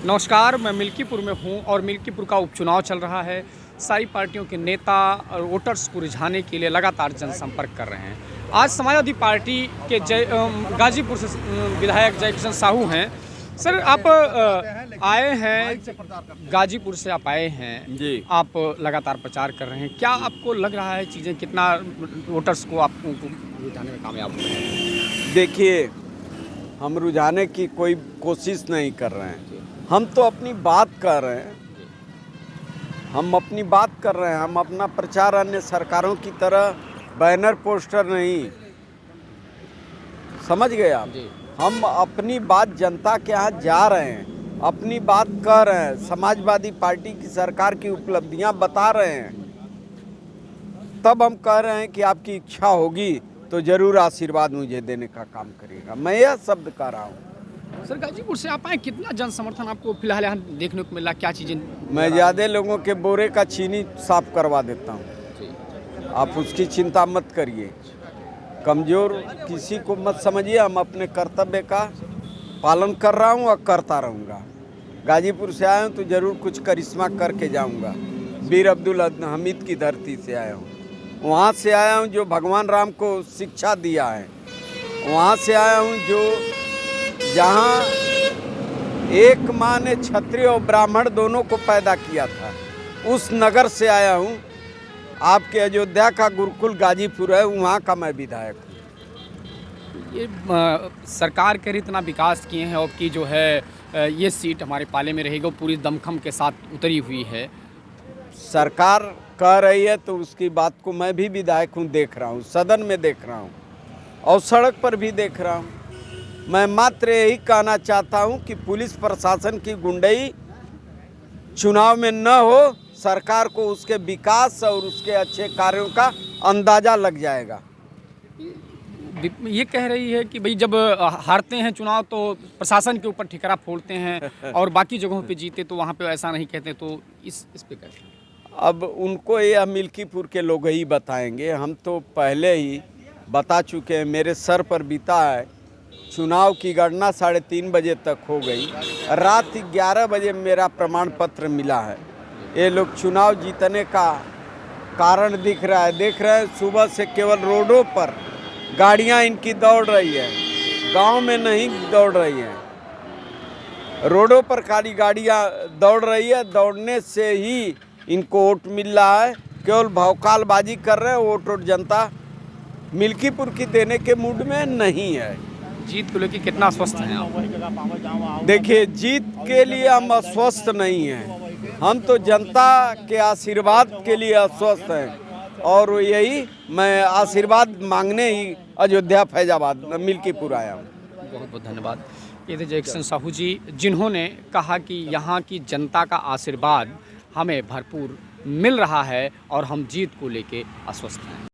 नमस्कार, मैं मिल्कीपुर में हूँ और मिल्कीपुर का उपचुनाव चल रहा है। सारी पार्टियों के नेता और वोटर्स को रिझाने के लिए लगातार जनसंपर्क कर रहे हैं। आज समाजवादी पार्टी के गाजीपुर से विधायक जयकिशन साहू हैं। सर, आप आए हैं गाजीपुर से, आप आए हैं जी। आप लगातार प्रचार कर रहे हैं। क्या आपको लग रहा है चीज़ें कितना वोटर्स को आप रिझाने में कामयाब हो रहे हैं? देखिए, हम रुझाने की कोई कोशिश नहीं कर रहे हैं। हम तो अपनी बात कर रहे हैं। हम अपना प्रचार अन्य सरकारों की तरह बैनर पोस्टर नहीं, समझ गए आप? हम अपनी बात जनता के यहाँ जा रहे हैं, अपनी बात कह रहे हैं, समाजवादी पार्टी की सरकार की उपलब्धियां बता रहे हैं। तब हम कह रहे हैं कि आपकी इच्छा होगी तो ज़रूर आशीर्वाद मुझे देने का काम करिएगा। मैं यह शब्द कह रहा हूँ। सर, गाजीपुर से आप आए, कितना जन समर्थन आपको फिलहाल यहाँ देखने को मिला? क्या चीज़ें? मैं ज़्यादा लोगों के बोरे का चीनी साफ करवा देता हूँ, आप उसकी चिंता मत करिए। कमज़ोर किसी को मत समझिए। हम अपने कर्तव्य का पालन कर रहा हूँ और करता रहूँगा। गाजीपुर से आया हूँ तो ज़रूर कुछ करिश्मा करके जाऊँगा। वीर अब्दुल हमीद की धरती से आया हूँ, वहाँ से आया हूँ जो भगवान राम को शिक्षा दिया है। वहाँ से आया हूँ जो जहाँ एक माँ ने क्षत्रिय और ब्राह्मण दोनों को पैदा किया था, उस नगर से आया हूँ। आपके अयोध्या का गुरुकुल गाजीपुर है, वहाँ का मैं विधायक हूँ। ये सरकार के इतना विकास किए हैं और की जो है ये सीट हमारे पाले में रहेगी, पूरी दमखम के साथ उतरी हुई है। सरकार कह रही है तो उसकी बात को मैं भी विधायक हूँ, देख रहा हूँ, सदन में देख रहा हूँ और सड़क पर भी देख रहा हूँ। मैं मात्र यही कहना चाहता हूं कि पुलिस प्रशासन की गुंडई चुनाव में न हो, सरकार को उसके विकास और उसके अच्छे कार्यों का अंदाज़ा लग जाएगा। ये कह रही है कि भाई जब हारते हैं चुनाव तो प्रशासन के ऊपर ठिकरा फोड़ते हैं और बाकी जगहों पे जीते तो वहाँ पे ऐसा नहीं कहते, तो इस पे कहते हैं। अब उनको यह मिल्कीपुर के लोग ही बताएंगे। हम तो पहले ही बता चुके हैं, मेरे सर पर बीता है। चुनाव की गणना 3:30 बजे तक हो गई, रात 11 बजे मेरा प्रमाण पत्र मिला है। ये लोग चुनाव जीतने का कारण दिख रहा है, देख रहे हैं। सुबह से केवल रोडों पर गाड़ियां इनकी दौड़ रही है, गांव में नहीं दौड़ रही हैं। रोडों पर खाली गाड़ियां दौड़ रही है, दौड़ने से ही इनको वोट मिल रहा है। केवल भौकालबाजी कर रहे हैं। वोट जनता मिल्कीपुर की देने के मूड में नहीं है। जीत को लेकर कितना अस्वस्थ हैं आप? देखिए, जीत के लिए हम अस्वस्थ नहीं हैं, हम तो जनता के आशीर्वाद के लिए अस्वस्थ हैं और यही मैं आशीर्वाद मांगने ही अयोध्या फैजाबाद मिल्कीपुर आया हूँ। बहुत बहुत धन्यवाद। ये थे जयकिशन साहू जी, जिन्होंने कहा कि यहाँ की जनता का आशीर्वाद हमें भरपूर मिल रहा है और हम जीत को लेकर अस्वस्थ हैं।